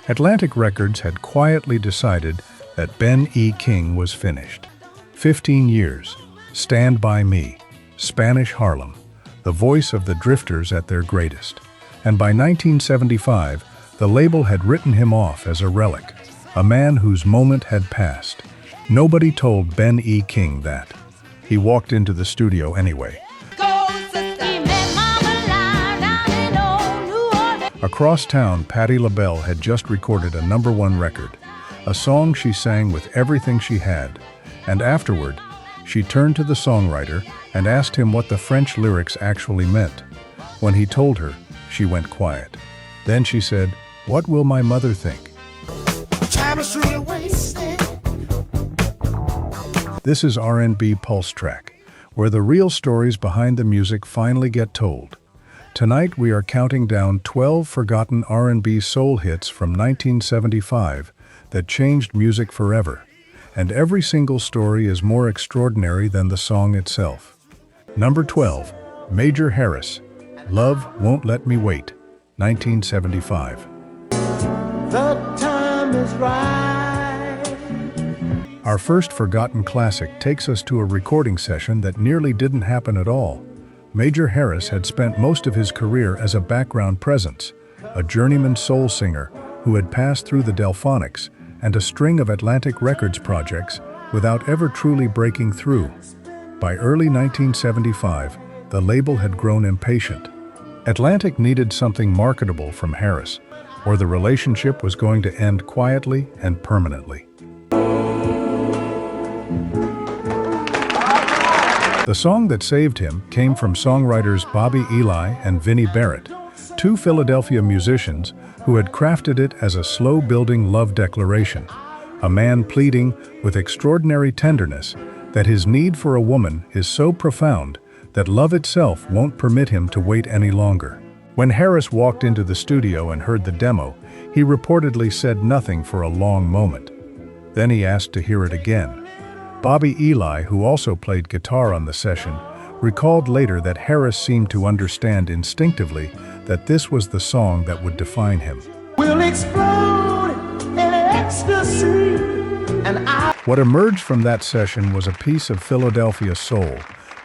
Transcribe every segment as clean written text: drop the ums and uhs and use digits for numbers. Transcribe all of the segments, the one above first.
Atlantic Records had quietly decided that Ben E. King was finished. 15 years, Stand By Me, Spanish Harlem, the voice of the Drifters at their greatest. And by 1975, the label had written him off as a relic, a man whose moment had passed. Nobody told Ben E. King that. He walked into the studio anyway. Across town, Patti LaBelle had just recorded a #1 record, a song she sang with everything she had. And afterward, she turned to the songwriter and asked him what the French lyrics actually meant. When he told her, she went quiet. Then she said, "What will my mother think?" This is RnBPulseTrack, where the real stories behind the music finally get told. Tonight we are counting down 12 forgotten R&B soul hits from 1975 that changed music forever. And every single story is more extraordinary than the song itself. Number 12, Major Harris, Love Won't Let Me Wait, 1975. The time is right. Our first forgotten classic takes us to a recording session that nearly didn't happen at all. Major Harris had spent most of his career as a background presence, a journeyman soul singer who had passed through the Delphonics and a string of Atlantic Records projects without ever truly breaking through. By early 1975, the label had grown impatient. Atlantic needed something marketable from Harris, or the relationship was going to end quietly and permanently. The song that saved him came from songwriters Bobby Eli and Vinnie Barrett, two Philadelphia musicians who had crafted it as a slow-building love declaration, a man pleading with extraordinary tenderness that his need for a woman is so profound that love itself won't permit him to wait any longer. When Harris walked into the studio and heard the demo, he reportedly said nothing for a long moment. Then he asked to hear it again. Bobby Eli, who also played guitar on the session, recalled later that Harris seemed to understand instinctively that this was the song that would define him. We'll explode in ecstasy, and What emerged from that session was a piece of Philadelphia soul,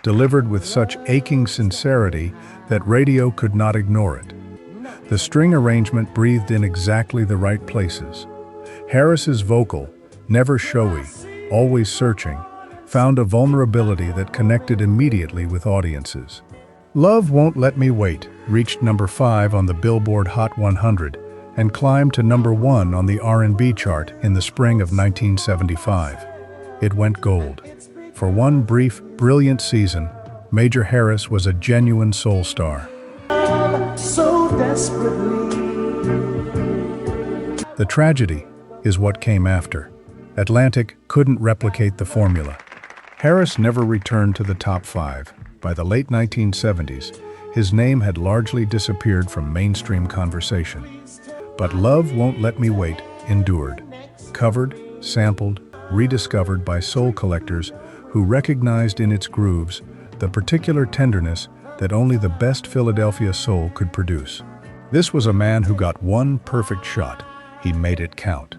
delivered with such aching sincerity that radio could not ignore it. The string arrangement breathed in exactly the right places. Harris's vocal, never showy, always searching, found a vulnerability that connected immediately with audiences. Love Won't Let Me Wait reached number 5 on the Billboard Hot 100 and climbed to number 1 on the R&B chart in the spring of 1975. It went gold. For one brief, brilliant season, Major Harris was a genuine soul star. so desperately. The tragedy is what came after. Atlantic couldn't replicate the formula. Harris never returned to the top 5. By the late 1970s, his name had largely disappeared from mainstream conversation. But Love Won't Let Me Wait endured, covered, sampled, rediscovered by soul collectors who recognized in its grooves the particular tenderness that only the best Philadelphia soul could produce. This was a man who got one perfect shot. He made it count.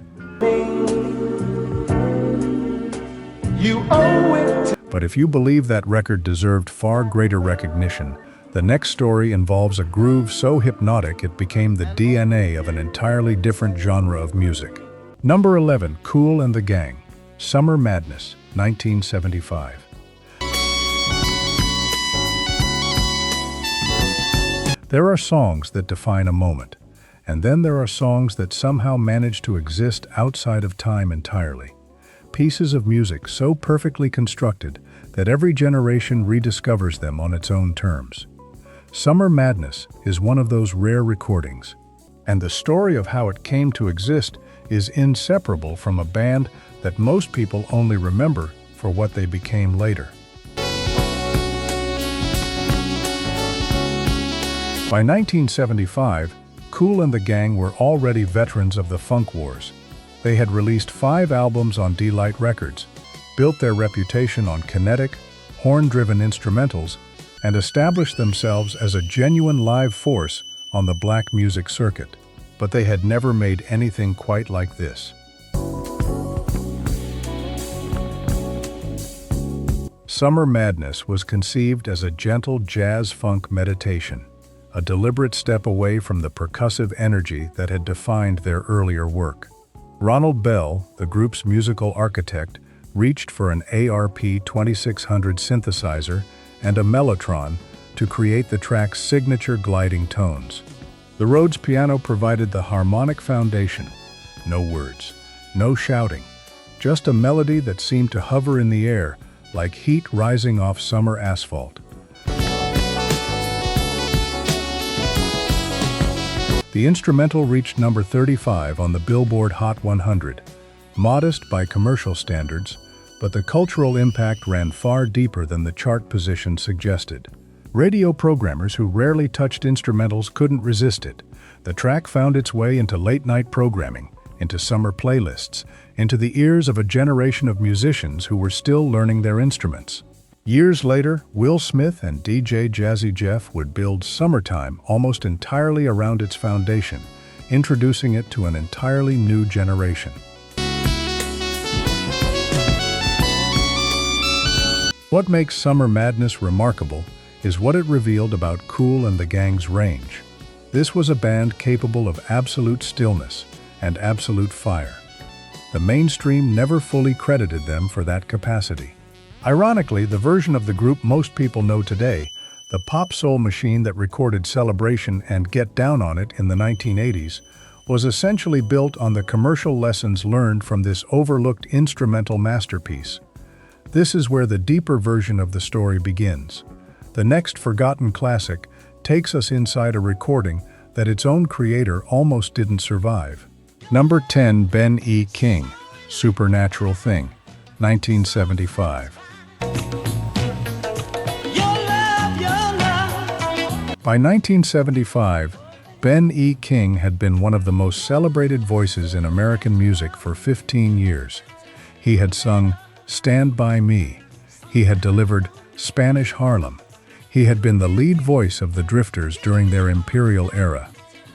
You owe it. But if you believe that record deserved far greater recognition, the next story involves a groove so hypnotic it became the DNA of an entirely different genre of music. Number 11, Kool and the Gang, Summer Madness, 1975. There are songs that define a moment, and then there are songs that somehow manage to exist outside of time entirely. Pieces of music so perfectly constructed that every generation rediscovers them on its own terms. Summer Madness is one of those rare recordings, and the story of how it came to exist is inseparable from a band that most people only remember for what they became later. By 1975, Kool and the Gang were already veterans of the funk wars. They had released 5 albums on D-Lite Records, built their reputation on kinetic, horn-driven instrumentals, and established themselves as a genuine live force on the black music circuit. but they had never made anything quite like this. Summer Madness was conceived as a gentle jazz-funk meditation, a deliberate step away from the percussive energy that had defined their earlier work. Ronald Bell, the group's musical architect, reached for an ARP-2600 synthesizer and a mellotron to create the track's signature gliding tones. The Rhodes piano provided the harmonic foundation. No words, no shouting, just a melody that seemed to hover in the air like heat rising off summer asphalt. The instrumental reached number 35 on the Billboard Hot 100, modest by commercial standards, but the cultural impact ran far deeper than the chart position suggested. Radio programmers who rarely touched instrumentals couldn't resist it. The track found its way into late-night programming, into summer playlists, into the ears of a generation of musicians who were still learning their instruments. Years later, Will Smith and DJ Jazzy Jeff would build Summertime almost entirely around its foundation, introducing it to an entirely new generation. What makes Summer Madness remarkable is what it revealed about Kool and the Gang's range. This was a band capable of absolute stillness and absolute fire. The mainstream never fully credited them for that capacity. Ironically, the version of the group most people know today, the pop soul machine that recorded Celebration and Get Down on It in the 1980s, was essentially built on the commercial lessons learned from this overlooked instrumental masterpiece. This is where the deeper version of the story begins. The next forgotten classic takes us inside a recording that its own creator almost didn't survive. Number 10, Ben E. King, Supernatural Thing, 1975. By 1975, Ben E. King had been one of the most celebrated voices in American music for 15 years. He had sung Stand By Me. He had delivered Spanish Harlem. He had been the lead voice of the Drifters during their imperial era.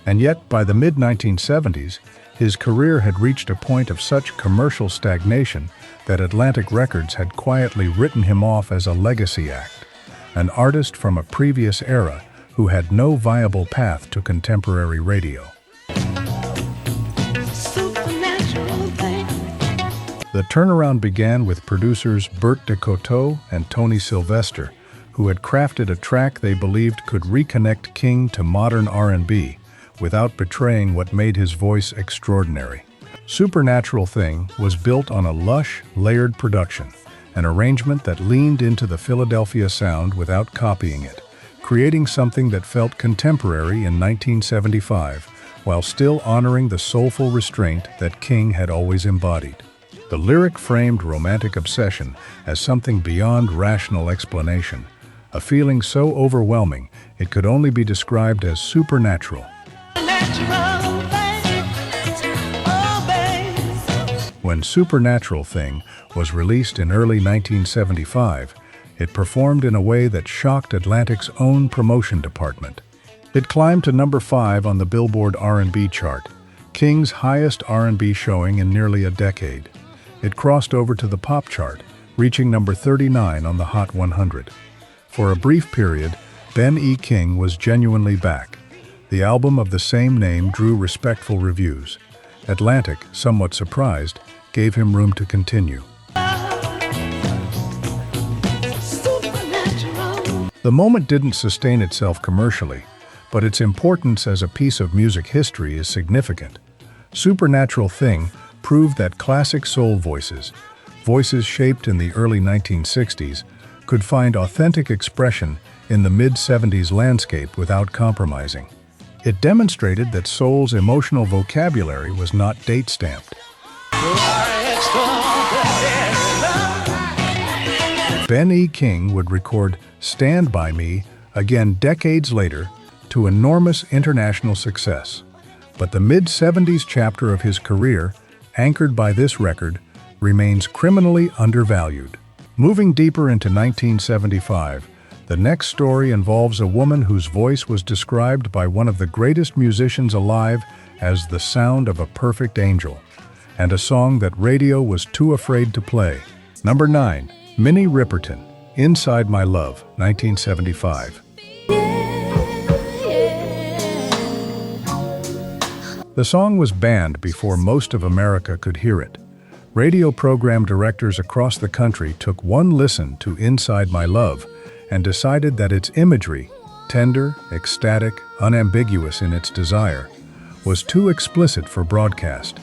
And yet, by the mid-1970s, his career had reached a point of such commercial stagnation that Atlantic Records had quietly written him off as a legacy act, an artist from a previous era who had no viable path to contemporary radio. The turnaround began with producers Bert DeCoteau and Tony Sylvester, who had crafted a track they believed could reconnect King to modern R&B without betraying what made his voice extraordinary. Supernatural Thing was built on a lush, layered production, an arrangement that leaned into the Philadelphia sound without copying it, creating something that felt contemporary in 1975, while still honoring the soulful restraint that King had always embodied. The lyric framed romantic obsession as something beyond rational explanation, a feeling so overwhelming it could only be described as supernatural. When Supernatural Thing was released in early 1975, it performed in a way that shocked Atlantic's own promotion department. It climbed to number 5 on the Billboard R&B chart, King's highest R&B showing in nearly a decade. It crossed over to the pop chart, reaching number 39 on the Hot 100. For a brief period, Ben E. King was genuinely back. The album of the same name drew respectful reviews. Atlantic, somewhat surprised, gave him room to continue. The moment didn't sustain itself commercially, but its importance as a piece of music history is significant. Supernatural Thing proved that classic soul voices shaped in the early 1960s, could find authentic expression in the mid-70s landscape without compromising. It demonstrated that soul's emotional vocabulary was not date-stamped. Ben E. King would record Stand By Me again decades later to enormous international success. But the mid-70s chapter of his career, anchored by this record, remains criminally undervalued. Moving deeper into 1975, The next story involves a woman whose voice was described by one of the greatest musicians alive as the sound of a perfect angel, and a song that radio was too afraid to play. Number 9. Minnie Riperton, Inside My Love, 1975. The song was banned before most of America could hear it. Radio program directors across the country took one listen to Inside My Love and decided that its imagery, tender, ecstatic, unambiguous in its desire, was too explicit for broadcast.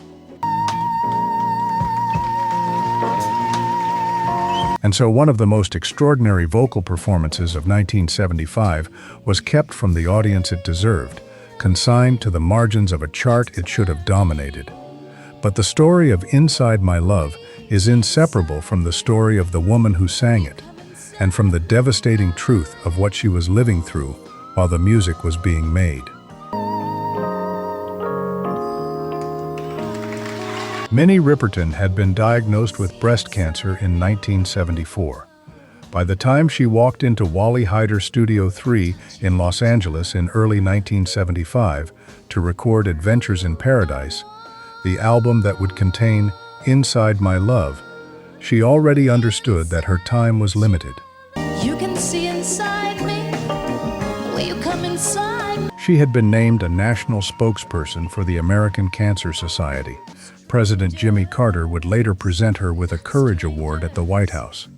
And so one of the most extraordinary vocal performances of 1975 was kept from the audience it deserved, consigned to the margins of a chart it should have dominated. But the story of Inside My Love is inseparable from the story of the woman who sang it, and from the devastating truth of what she was living through while the music was being made. Minnie Riperton had been diagnosed with breast cancer in 1974. By the time she walked into Wally Heider Studio 3 in Los Angeles in early 1975 to record Adventures in Paradise, the album that would contain Inside My Love, she already understood that her time was limited. You can see inside me. Will you come inside? She had been named a national spokesperson for the American Cancer Society. President Jimmy Carter would later present her with a Courage Award at the White House.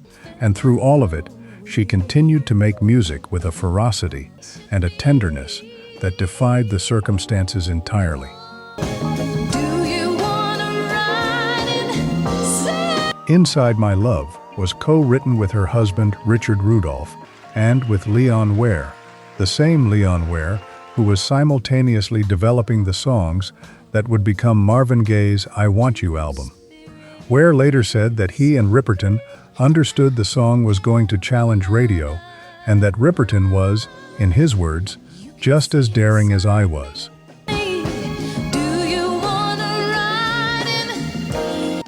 And through all of it, she continued to make music with a ferocity and a tenderness that defied the circumstances entirely. Inside My Love was co-written with her husband Richard Rudolph and with Leon Ware, the same Leon Ware who was simultaneously developing the songs that would become Marvin Gaye's I Want You album. Ware later said that he and Riperton understood the song was going to challenge radio, and that Riperton was, in his words, just as daring as I was.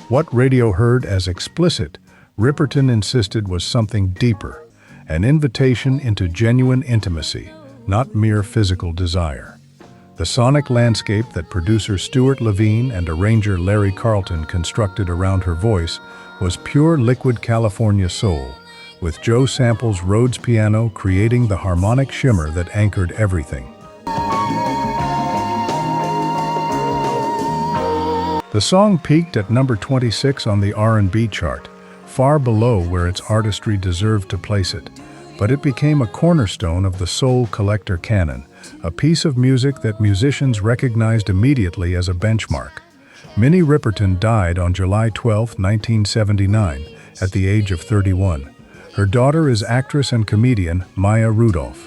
What radio heard as explicit, Riperton insisted was something deeper, an invitation into genuine intimacy, not mere physical desire. The sonic landscape that producer Stuart Levine and arranger Larry Carlton constructed around her voice was pure liquid California soul, with Joe Sample's Rhodes piano creating the harmonic shimmer that anchored everything. The song peaked at number 26 on the R&B chart, far below where its artistry deserved to place it, but it became a cornerstone of the soul collector canon, a piece of music that musicians recognized immediately as a benchmark. Minnie Riperton died on July 12, 1979, at the age of 31. Her daughter is actress and comedian Maya Rudolph.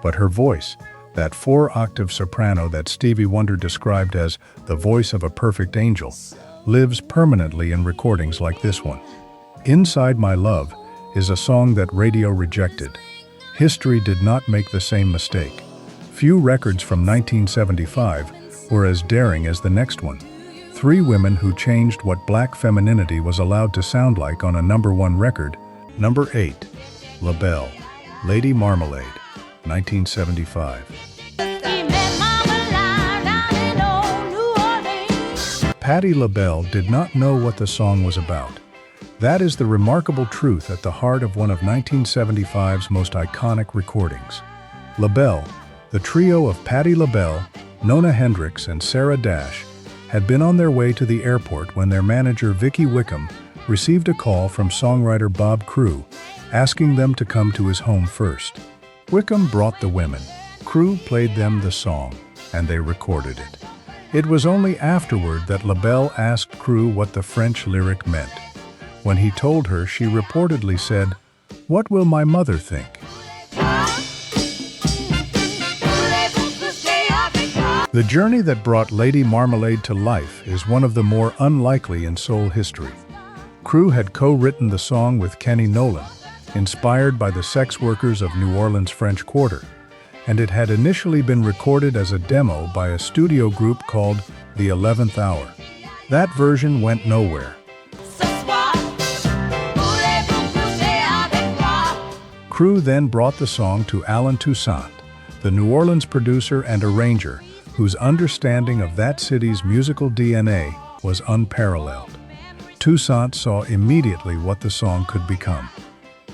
But her voice, that 4-octave soprano that Stevie Wonder described as the voice of a perfect angel, lives permanently in recordings like this one. Inside My Love is a song that radio rejected. History did not make the same mistake. Few records from 1975 were as daring as the next one. 3 women who changed what black femininity was allowed to sound like on a #1 record. Number 8. LaBelle, Lady Marmalade, 1975. Patti LaBelle did not know what the song was about. That is the remarkable truth at the heart of one of 1975's most iconic recordings. LaBelle, the trio of Patti LaBelle, Nona Hendrix, and Sarah Dash, had been on their way to the airport when their manager Vicki Wickham received a call from songwriter Bob Crew, asking them to come to his home first. Wickham brought the women. Crew played them the song, and they recorded it. It was only afterward that LaBelle asked Crew what the French lyric meant. When he told her, she reportedly said, "What will my mother think?" The journey that brought Lady Marmalade to life is one of the more unlikely in soul history. Crew had co-written the song with Kenny Nolan, inspired by the sex workers of New Orleans' French Quarter, and it had initially been recorded as a demo by a studio group called The 11th Hour. That version went nowhere. crew then brought the song to Allen Toussaint, the New Orleans producer and arranger, whose understanding of that city's musical DNA was unparalleled. Toussaint saw immediately what the song could become.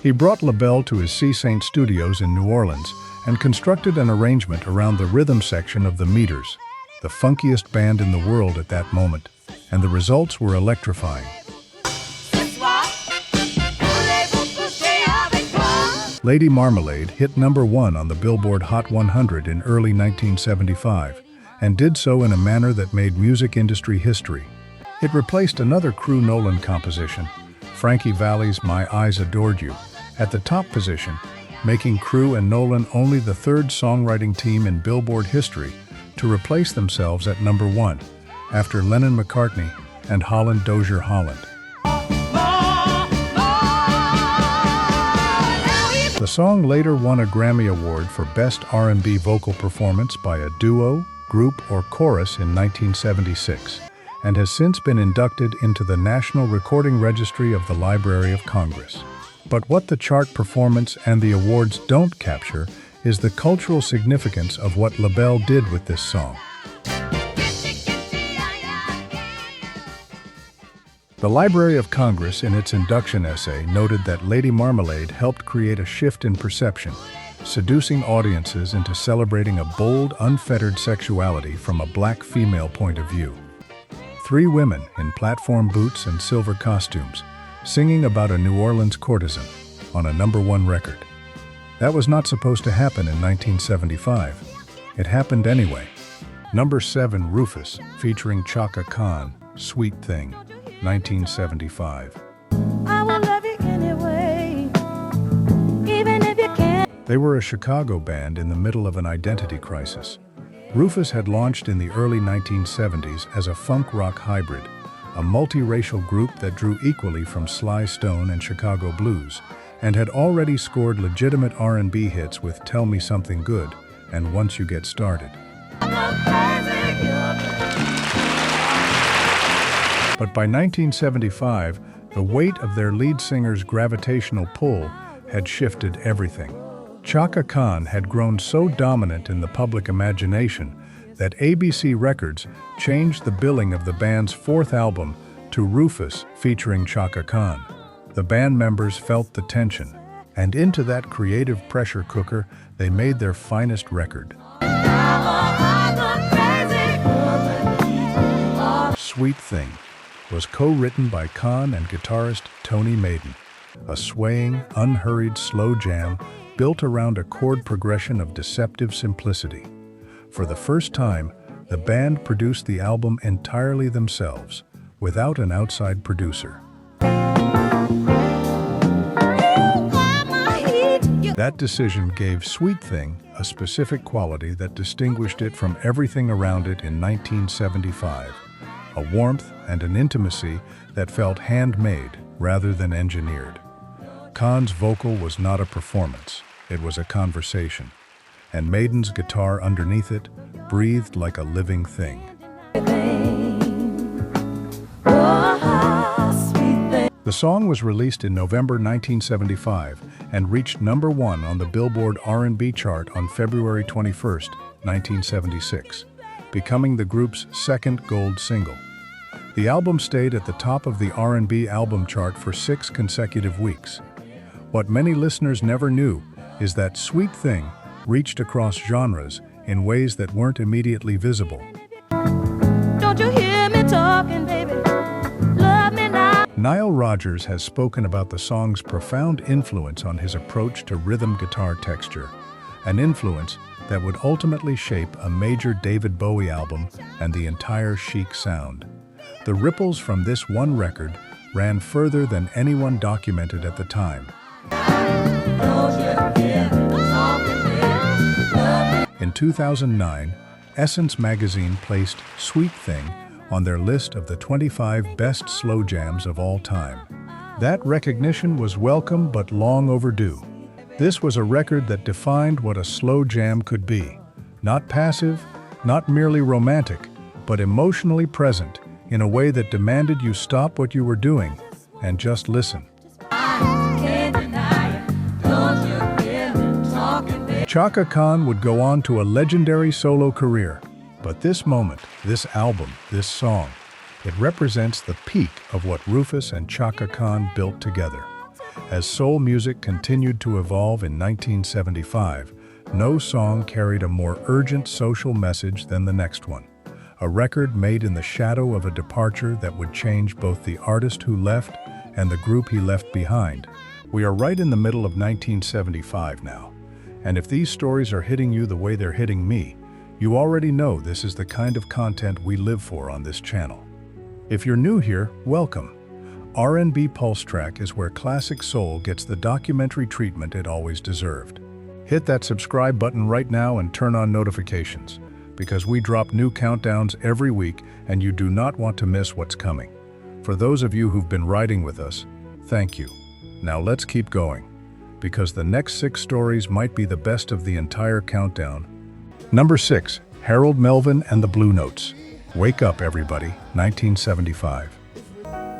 He brought LaBelle to his C. Saint Studios in New Orleans and constructed an arrangement around the rhythm section of the Meters, the funkiest band in the world at that moment, and the results were electrifying. Lady Marmalade hit #1 on the Billboard Hot 100 in early 1975, and did so in a manner that made music industry history. It replaced another Crew Nolan composition, Frankie Valli's My Eyes Adored You, at the top position, making Crew and Nolan only the third songwriting team in Billboard history to replace themselves at #1, after Lennon-McCartney and Holland Dozier Holland. The song later won a Grammy Award for Best R&B Vocal Performance by a Duo, Group, or Chorus in 1976, and has since been inducted into the National Recording Registry of the Library of Congress. But what the chart performance and the awards don't capture is the cultural significance of what LaBelle did with this song. The Library of Congress, in its induction essay, noted that Lady Marmalade helped create a shift in perception, seducing audiences into celebrating a bold, unfettered sexuality from a black female point of view. 3 women in platform boots and silver costumes, singing about a New Orleans courtesan on a #1 record. That was not supposed to happen in 1975. It happened anyway. #7, Rufus, featuring Chaka Khan, Sweet Thing, 1975. I will love you anyway, even if you can't. They were a Chicago band in the middle of an identity crisis. Rufus had launched in the early 1970s as a funk rock hybrid, a multiracial group that drew equally from Sly Stone and Chicago blues, and had already scored legitimate R&B hits with Tell Me Something Good and Once You Get Started. But by 1975, the weight of their lead singer's gravitational pull had shifted everything. Chaka Khan had grown so dominant in the public imagination that ABC Records changed the billing of the band's 4th album to Rufus featuring Chaka Khan. The band members felt the tension, and into that creative pressure cooker they made their finest record. Sweet Thing was co-written by Khan and guitarist Tony Maiden, a swaying, unhurried slow jam built around a chord progression of deceptive simplicity. For the first time, the band produced the album entirely themselves, without an outside producer. That decision gave Sweet Thing a specific quality that distinguished it from everything around it in 1975. A warmth and an intimacy that felt handmade rather than engineered. Khan's vocal was not a performance, it was a conversation, and Maiden's guitar underneath it breathed like a living thing. The song was released in November 1975 and reached #1 on the Billboard R&B chart on February 21, 1976, becoming the group's 2nd gold single. The album stayed at the top of the R&B album chart for 6 consecutive weeks. What many listeners never knew is that Sweet Thing reached across genres in ways that weren't immediately visible. Don't you hear me talking, baby? Love me now. Nile Rodgers has spoken about the song's profound influence on his approach to rhythm guitar texture, an influence that would ultimately shape a major David Bowie album and the entire chic sound. The ripples from this one record ran further than anyone documented at the time. In 2009, Essence magazine placed Sweet Thing on their list of the 25 best slow jams of all time. That recognition was welcome but long overdue. This was a record that defined what a slow jam could be. Not passive, not merely romantic, but emotionally present in a way that demanded you stop what you were doing and just listen. I can't deny it. Don't you Chaka Khan would go on to a legendary solo career. But this moment, this album, this song, it represents the peak of what Rufus and Chaka Khan built together. As soul music continued to evolve in 1975, no song carried a more urgent social message than the next one. A record made in the shadow of a departure that would change both the artist who left and the group he left behind. We are right in the middle of 1975 now. And if these stories are hitting you the way they're hitting me, you already know this is the kind of content we live for on this channel. If you're new here, welcome. RnBPulseTrack is where classic soul gets the documentary treatment it always deserved. Hit that subscribe button right now and turn on notifications, because we drop new countdowns every week and you do not want to miss what's coming. For those of you who've been riding with us, thank you. Now let's keep going, because the next 6 stories might be the best of the entire countdown. Number 6, Harold Melvin and the Blue Notes. Wake Up Everybody, 1975.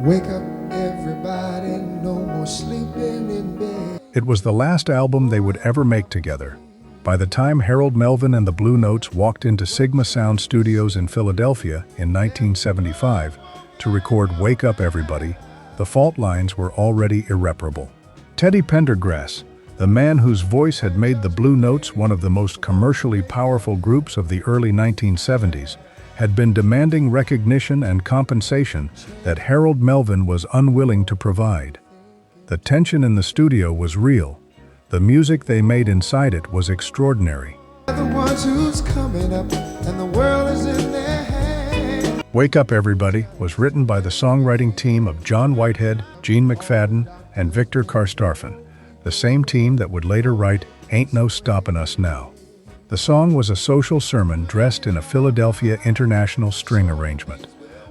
Wake up, everybody, no more sleeping in bed. It was the last album they would ever make together. By the time Harold Melvin and the Blue Notes walked into Sigma Sound Studios in Philadelphia in 1975 to record Wake Up Everybody, the fault lines were already irreparable. Teddy Pendergrass, the man whose voice had made the Blue Notes one of the most commercially powerful groups of the early 1970s, had been demanding recognition and compensation that Harold Melvin was unwilling to provide. The tension in the studio was real. The music they made inside it was extraordinary. The ones who's coming up and the world is in their hands. Wake Up Everybody was written by the songwriting team of John Whitehead, Gene McFadden, and Victor Karstafen, the same team that would later write Ain't No Stoppin' Us Now. The song was a social sermon dressed in a Philadelphia International string arrangement,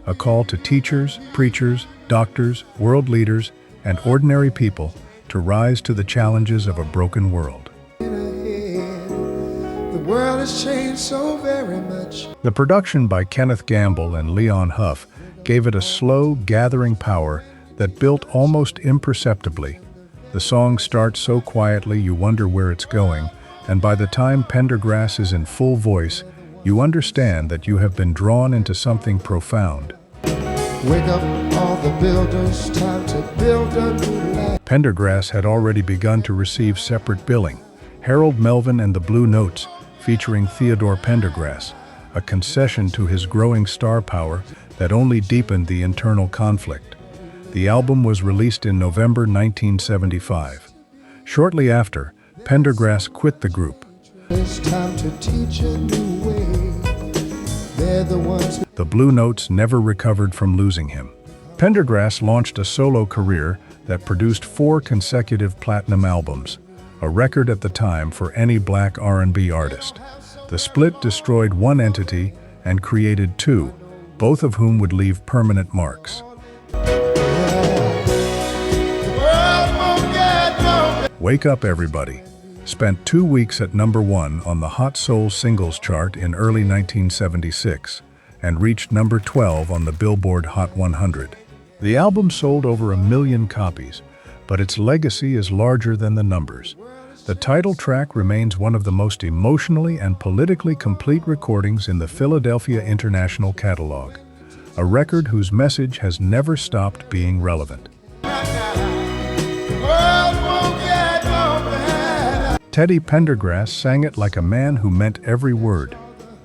a call to teachers, preachers, doctors, world leaders, and ordinary people to rise to the challenges of a broken world. The world has changed so very much. The production by Kenneth Gamble and Leon Huff gave it a slow, gathering power that built almost imperceptibly. The song starts so quietly you wonder where it's going, and by the time Pendergrass is in full voice, you understand that you have been drawn into something profound. Wake up all the builders, time to build a new life. Pendergrass had already begun to receive separate billing, Harold Melvin and the Blue Notes, featuring Theodore Pendergrass, a concession to his growing star power that only deepened the internal conflict. The album was released in November 1975. Shortly after, Pendergrass quit the group. It's time to teach a new way. They're the ones who... The Blue Notes never recovered from losing him. Pendergrass launched a solo career that produced 4 consecutive platinum albums, a record at the time for any black R&B artist. The split destroyed one entity and created 2, both of whom would leave permanent marks. Wake Up Everybody spent 2 weeks at number 1 on the Hot Soul Singles chart in early 1976 and reached number 12 on the Billboard Hot 100. The album sold over 1 million copies, but its legacy is larger than the numbers. The title track remains one of the most emotionally and politically complete recordings in the Philadelphia International catalog, a record whose message has never stopped being relevant. Teddy Pendergrass sang it like a man who meant every word,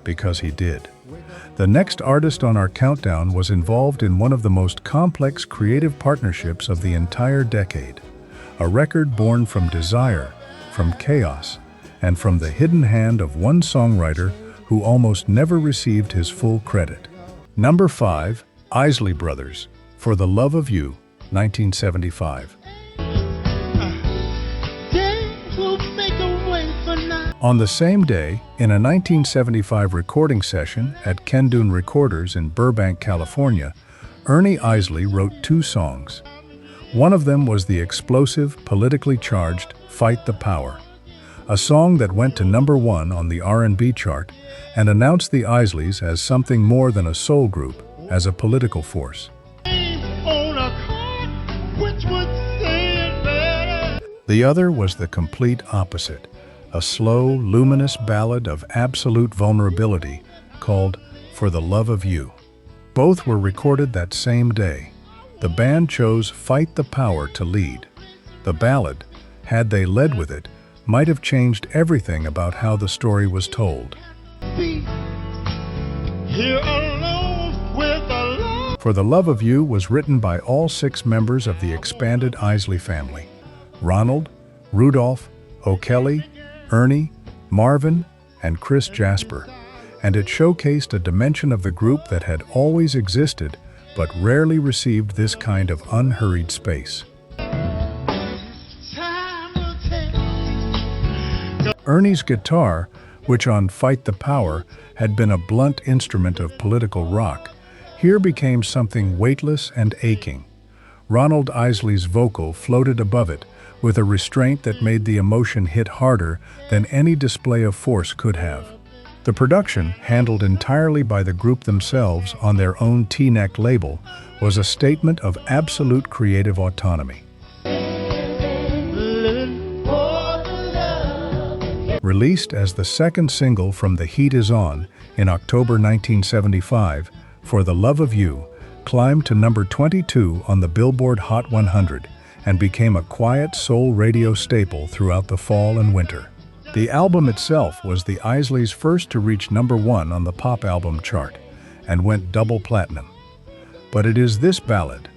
because he did. The next artist on our countdown was involved in one of the most complex creative partnerships of the entire decade, a record born from desire, from chaos, and from the hidden hand of one songwriter who almost never received his full credit. Number 5, Isley Brothers, For the Love of You, 1975. On the same day, in a 1975 recording session at Kendune Recorders in Burbank, California, Ernie Isley wrote 2 songs. One of them was the explosive, politically charged Fight the Power, a song that went to number 1 on the R&B chart and announced the Isleys as something more than a soul group, as a political force. The other was the complete opposite, a slow, luminous ballad of absolute vulnerability called For the Love of You. Both were recorded that same day. The band chose Fight the Power to lead. The ballad, had they led with it, might have changed everything about how the story was told. Here alone with the love. For the Love of You was written by all 6 members of the expanded Isley family: Ronald, Rudolph, O'Kelly, Ernie, Marvin, and Chris Jasper, and it showcased a dimension of the group that had always existed but rarely received this kind of unhurried space. Ernie's guitar, which on Fight the Power had been a blunt instrument of political rock, here became something weightless and aching. Ronald Isley's vocal floated above it with a restraint that made the emotion hit harder than any display of force could have. The production, handled entirely by the group themselves on their own T-neck label, was a statement of absolute creative autonomy. Released as the second single from The Heat Is On in October 1975, For the Love of You climbed to number 22 on the Billboard Hot 100 and became a quiet soul radio staple throughout the fall and winter. The album itself was the Isleys' first to reach number 1 on the pop album chart and went double platinum. But it is this ballad,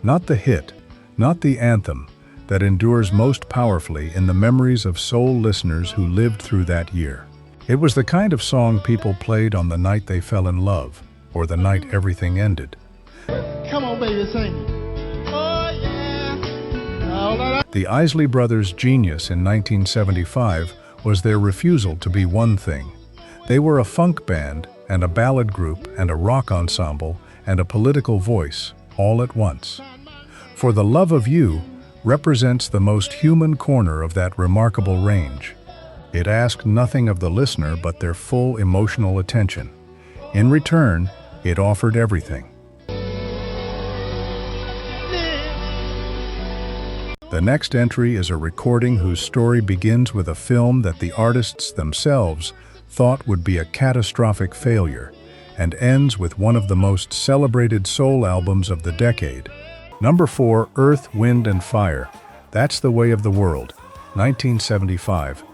not the hit, not the anthem, that endures most powerfully in the memories of soul listeners who lived through that year. It was the kind of song people played on the night they fell in love, or the night everything ended. Come on, baby, sing it. Oh, yeah. The Isley Brothers' genius in 1975 was their refusal to be one thing. They were a funk band and a ballad group and a rock ensemble and a political voice, all at once. For the Love of You represents the most human corner of that remarkable range. It asked nothing of the listener but their full emotional attention. In return, it offered everything. The next entry is a recording whose story begins with a film that the artists themselves thought would be a catastrophic failure, and ends with one of the most celebrated soul albums of the decade. Number 4, Earth, Wind and Fire, That's the Way of the World, 1975.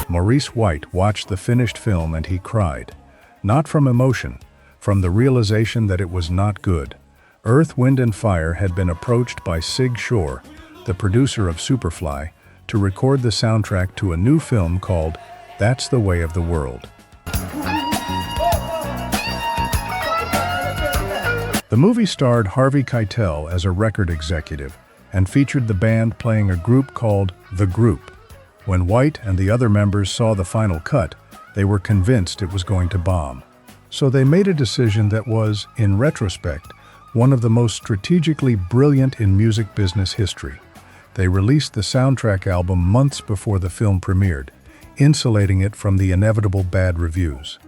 Maurice White watched the finished film and he cried. Not from emotion, from the realization that it was not good. Earth, Wind and Fire had been approached by Sig Shore, the producer of Superfly, to record the soundtrack to a new film called That's the Way of the World. The movie starred Harvey Keitel as a record executive and featured the band playing a group called The Group. When White and the other members saw the final cut, they were convinced it was going to bomb. So they made a decision that was, in retrospect, one of the most strategically brilliant in music business history. They released the soundtrack album months before the film premiered, insulating it from the inevitable bad reviews.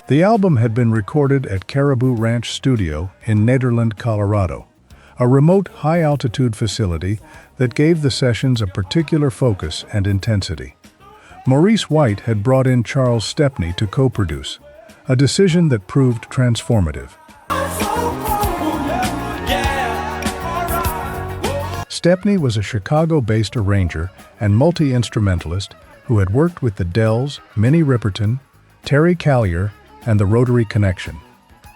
The album had been recorded at Caribou Ranch Studio in Nederland, Colorado, a remote, high-altitude facility that gave the sessions a particular focus and intensity. Maurice White had brought in Charles Stepney to co-produce, a decision that proved transformative. Stepney was a Chicago-based arranger and multi-instrumentalist who had worked with the Dells, Minnie Riperton, Terry Callier, and the Rotary Connection.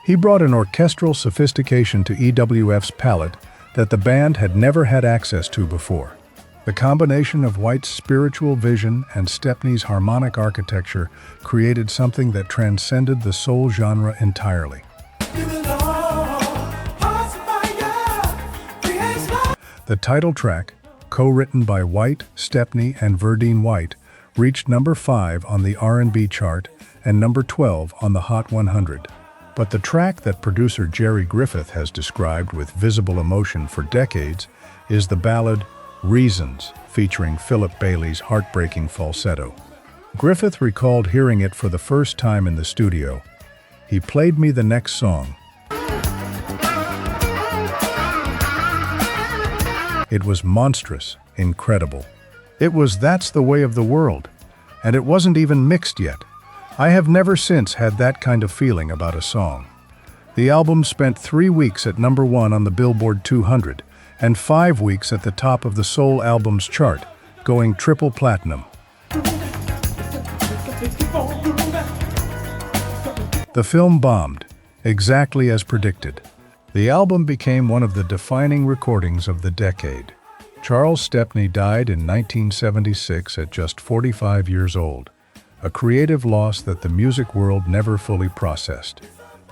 He brought an orchestral sophistication to EWF's palette that the band had never had access to before. The combination of White's spiritual vision and Stepney's harmonic architecture created something that transcended the soul genre entirely. The title track, co-written by White, Stepney, and Verdine White, reached number 5 on the R&B chart and number 12 on the Hot 100. But the track that producer Jerry Griffith has described with visible emotion for decades is the ballad Reasons, featuring Philip Bailey's heartbreaking falsetto. Griffith recalled hearing it for the first time in the studio. He played me the next song. It was monstrous, incredible. It was That's the Way of the World, and it wasn't even mixed yet. I have never since had that kind of feeling about a song. The album spent 3 weeks at #1 on the Billboard 200 and 5 weeks at the top of the Soul Albums chart, going triple platinum. The film bombed, exactly as predicted. The album became one of the defining recordings of the decade. Charles Stepney died in 1976 at just 45 years old, a creative loss that the music world never fully processed.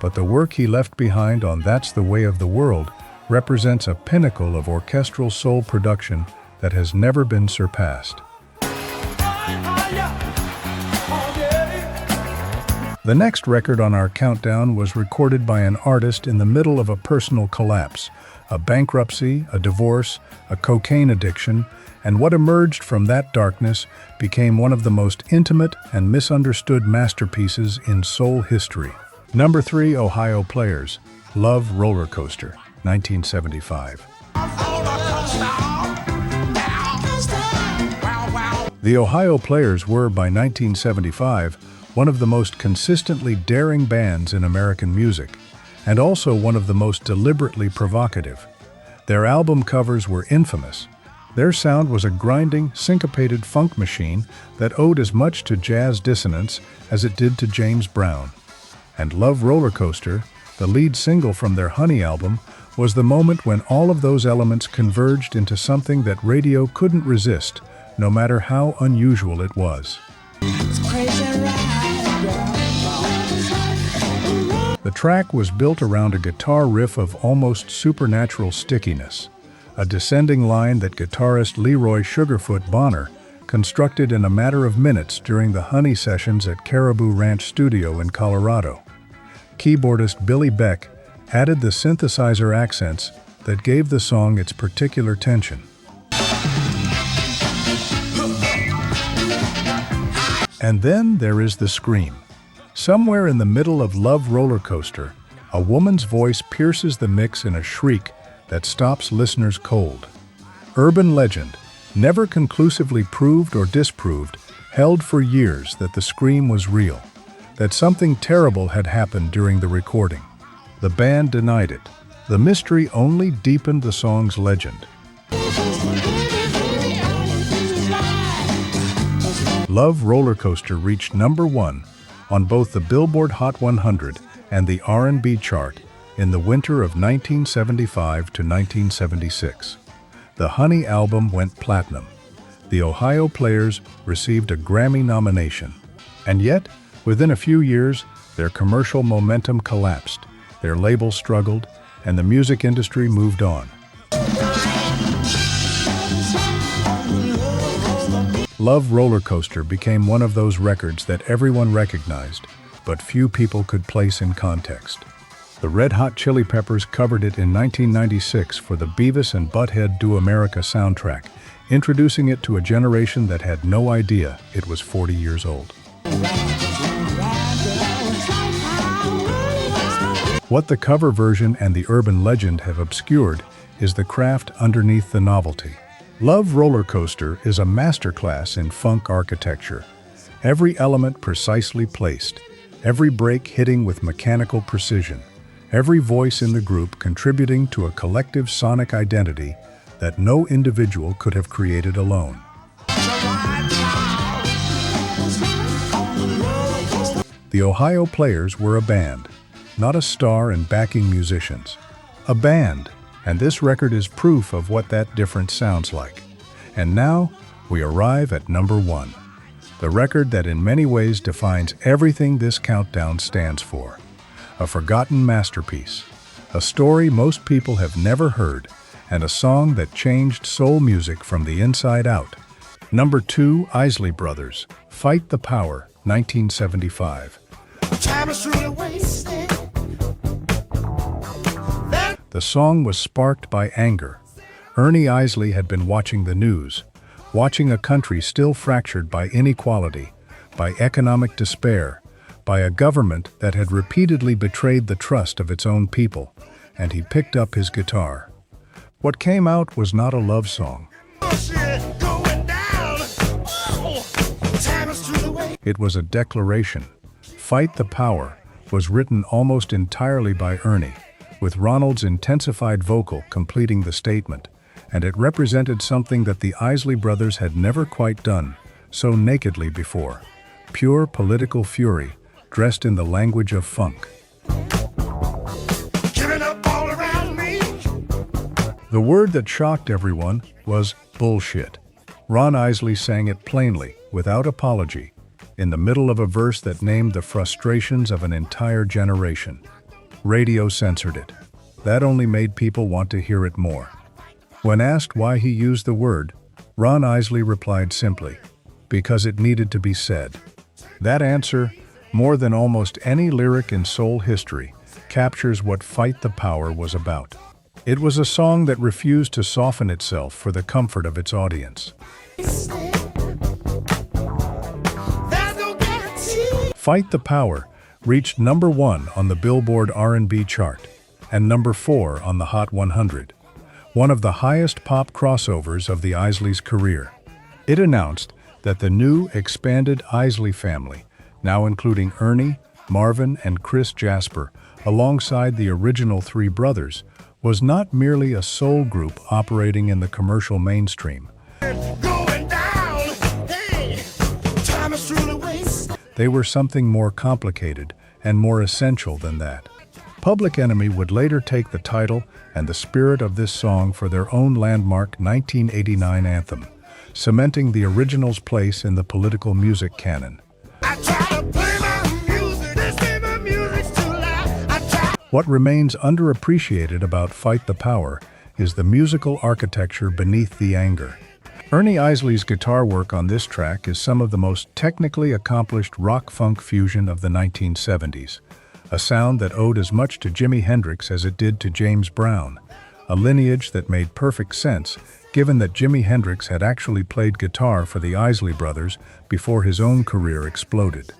But the work he left behind on That's the Way of the World represents a pinnacle of orchestral soul production that has never been surpassed. The next record on our countdown was recorded by an artist in the middle of a personal collapse, a bankruptcy, a divorce, a cocaine addiction, and what emerged from that darkness became one of the most intimate and misunderstood masterpieces in soul history. Number 3, Ohio Players, Love Rollercoaster, 1975. The Ohio Players were, by 1975, one of the most consistently daring bands in American music, and also one of the most deliberately provocative. Their album covers were infamous. Their sound was a grinding, syncopated funk machine that owed as much to jazz dissonance as it did to James Brown. And Love Rollercoaster, the lead single from their Honey album, was the moment when all of those elements converged into something that radio couldn't resist, no matter how unusual it was. The track was built around a guitar riff of almost supernatural stickiness, a descending line that guitarist Leroy Sugarfoot Bonner constructed in a matter of minutes during the Honey sessions at Caribou Ranch Studio in Colorado. Keyboardist Billy Beck added the synthesizer accents that gave the song its particular tension. And then there is the scream. Somewhere in the middle of Love Rollercoaster, a woman's voice pierces the mix in a shriek that stops listeners cold. Urban legend, never conclusively proved or disproved, held for years that the scream was real, that something terrible had happened during the recording. The band denied it. The mystery only deepened the song's legend. Love Rollercoaster reached #1 on both the Billboard Hot 100 and the R&B chart in the winter of 1975 to 1976. The Honey album went platinum. The Ohio Players received a Grammy nomination. And yet, within a few years, their commercial momentum collapsed, their label struggled, and the music industry moved on. Love Rollercoaster became one of those records that everyone recognized, but few people could place in context. The Red Hot Chili Peppers covered it in 1996 for the Beavis and Butt-Head Do America soundtrack, introducing it to a generation that had no idea it was 40 years old. What the cover version and the urban legend have obscured is the craft underneath the novelty. Love Rollercoaster is a masterclass in funk architecture. Every element precisely placed, every break hitting with mechanical precision, every voice in the group contributing to a collective sonic identity that no individual could have created alone. The Ohio Players were a band, not a star and backing musicians. A band. And this record is proof of what that difference sounds like. And now, we arrive at #1, the record that in many ways defines everything this countdown stands for. A forgotten masterpiece, a story most people have never heard, and a song that changed soul music from the inside out. #2, Isley Brothers, Fight the Power, 1975. The song was sparked by anger. Ernie Isley had been watching the news, watching a country still fractured by inequality, by economic despair, by a government that had repeatedly betrayed the trust of its own people, and he picked up his guitar. What came out was not a love song. It was a declaration. Fight the Power was written almost entirely by Ernie, with Ronald's intensified vocal completing the statement, and it represented something that the Isley Brothers had never quite done so nakedly before. Pure political fury, dressed in the language of funk. The word that shocked everyone was bullshit. Ron Isley sang it plainly, without apology, in the middle of a verse that named the frustrations of an entire generation. Radio censored it. That only made people want to hear it more. When asked why he used the word, Ron Isley replied simply, because it needed to be said. That answer, more than almost any lyric in soul history, captures what Fight the Power was about. It was a song that refused to soften itself for the comfort of its audience. Fight the Power reached #1 on the Billboard R&B chart and #4 on the Hot 100, one of the highest pop crossovers of the Isleys' career. It announced that the new expanded Isley family, now including Ernie, Marvin, and Chris Jasper, alongside the original three brothers, was not merely a soul group operating in the commercial mainstream. They were something more complicated and more essential than that. Public Enemy would later take the title and the spirit of this song for their own landmark 1989 anthem, cementing the original's place in the political music canon. What remains underappreciated about Fight the Power is the musical architecture beneath the anger. Ernie Isley's guitar work on this track is some of the most technically accomplished rock-funk fusion of the 1970s, a sound that owed as much to Jimi Hendrix as it did to James Brown, a lineage that made perfect sense given that Jimi Hendrix had actually played guitar for the Isley Brothers before his own career exploded.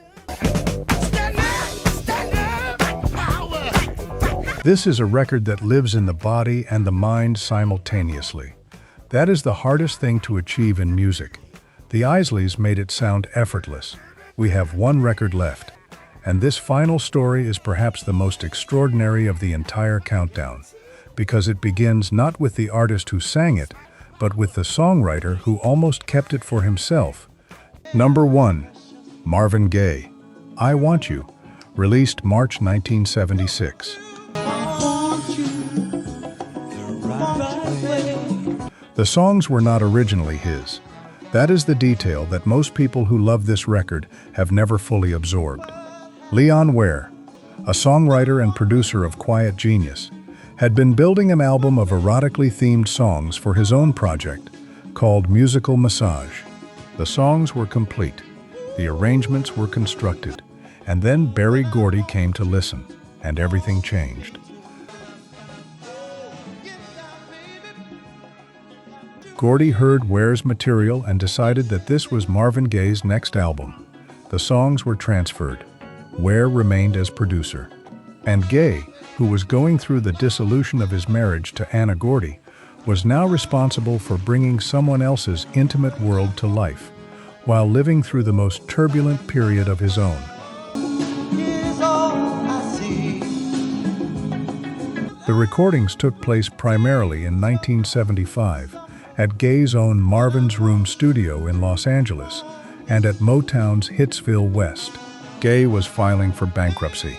This is a record that lives in the body and the mind simultaneously. That is the hardest thing to achieve in music. The Isleys made it sound effortless. We have one record left, and this final story is perhaps the most extraordinary of the entire countdown, because it begins not with the artist who sang it, but with the songwriter who almost kept it for himself. #1, Marvin Gaye, I Want You, released March 1976. The songs were not originally his. That is the detail that most people who love this record have never fully absorbed. Leon Ware, a songwriter and producer of Quiet Genius, had been building an album of erotically themed songs for his own project called Musical Massage. The songs were complete, the arrangements were constructed, and then Berry Gordy came to listen, and everything changed. Gordy heard Ware's material and decided that this was Marvin Gaye's next album. The songs were transferred. Ware remained as producer. And Gaye, who was going through the dissolution of his marriage to Anna Gordy, was now responsible for bringing someone else's intimate world to life, while living through the most turbulent period of his own. The recordings took place primarily in 1975, at Gaye's own Marvin's Room studio in Los Angeles, and at Motown's Hitsville West. Gaye was filing for bankruptcy.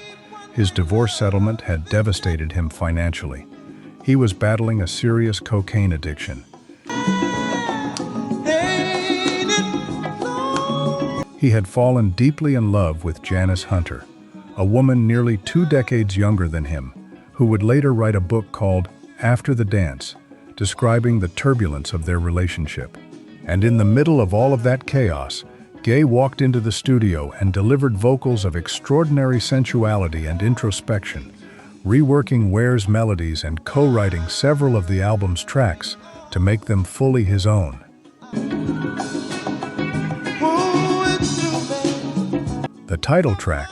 His divorce settlement had devastated him financially. He was battling a serious cocaine addiction. He had fallen deeply in love with Janice Hunter, a woman nearly 2 decades younger than him, who would later write a book called After the Dance, describing the turbulence of their relationship. And in the middle of all of that chaos, Gaye walked into the studio and delivered vocals of extraordinary sensuality and introspection, reworking Ware's melodies and co-writing several of the album's tracks to make them fully his own. The title track,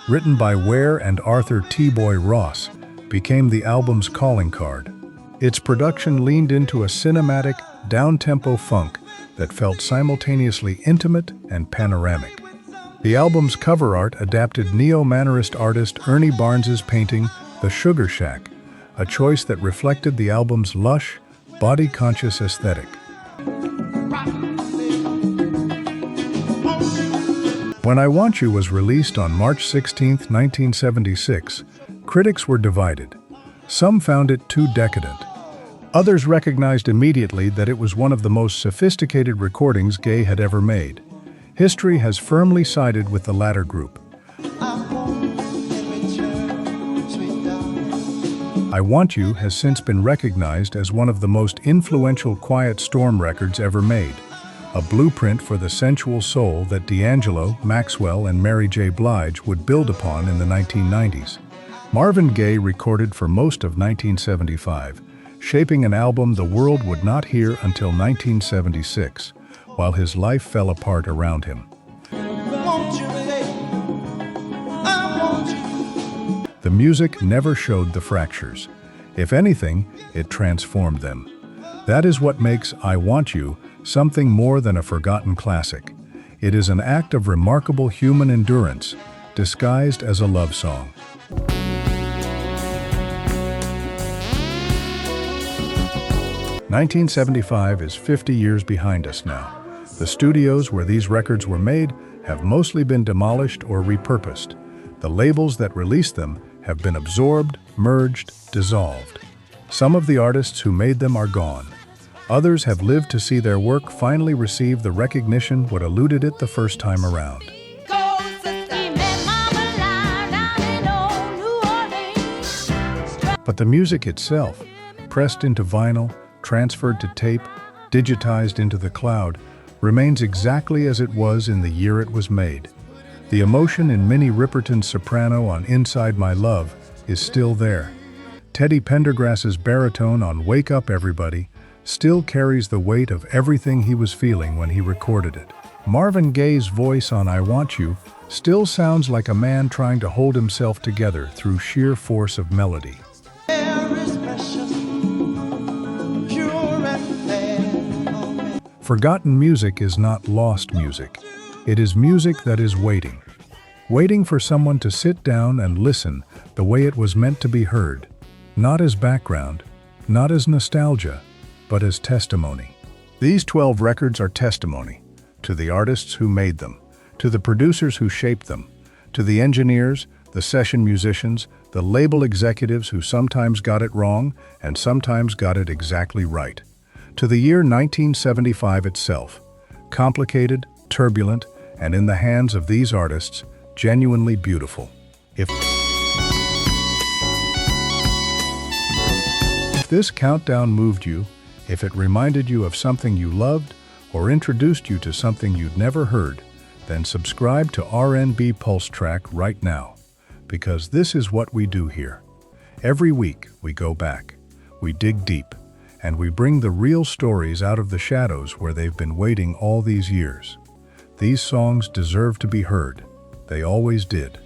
written by Ware and Arthur T. Boy Ross, became the album's calling card. Its production leaned into a cinematic, down-tempo funk that felt simultaneously intimate and panoramic. The album's cover art adapted neo-mannerist artist Ernie Barnes's painting, The Sugar Shack, a choice that reflected the album's lush, body-conscious aesthetic. When I Want You was released on March 16, 1976, critics were divided. Some found it too decadent. Others recognized immediately that it was one of the most sophisticated recordings Gaye had ever made. History has firmly sided with the latter group. I Want You has since been recognized as one of the most influential Quiet Storm records ever made, a blueprint for the sensual soul that D'Angelo, Maxwell, and Mary J. Blige would build upon in the 1990s. Marvin Gaye recorded for most of 1975, shaping an album the world would not hear until 1976, while his life fell apart around him. The music never showed the fractures. If anything, it transformed them. That is what makes I Want You something more than a forgotten classic. It is an act of remarkable human endurance, disguised as a love song. "1975 is 50 years behind us now. The studios where these records were made have mostly been demolished or repurposed. The labels that released them have been absorbed, merged, dissolved. Some of the artists who made them are gone. Others have lived to see their work finally receive the recognition what eluded it the first time around. But the music itself, pressed into vinyl, transferred to tape, digitized into the cloud, remains exactly as it was in the year it was made. The emotion in Minnie Riperton's soprano on Inside My Love is still there. Teddy Pendergrass's baritone on Wake Up Everybody still carries the weight of everything he was feeling when he recorded it. Marvin Gaye's voice on I Want You still sounds like a man trying to hold himself together through sheer force of melody. Forgotten music is not lost music. It is music that is waiting. Waiting for someone to sit down and listen the way it was meant to be heard. Not as background, not as nostalgia, but as testimony. These 12 records are testimony to the artists who made them, to the producers who shaped them, to the engineers, the session musicians, the label executives who sometimes got it wrong and sometimes got it exactly right, to the year 1975 itself, complicated, turbulent, and in the hands of these artists, genuinely beautiful. If this countdown moved you, if it reminded you of something you loved, or introduced you to something you'd never heard, then subscribe to RnBPulseTrack right now, because this is what we do here. Every week, we go back, we dig deep, and we bring the real stories out of the shadows where they've been waiting all these years. These songs deserve to be heard. They always did.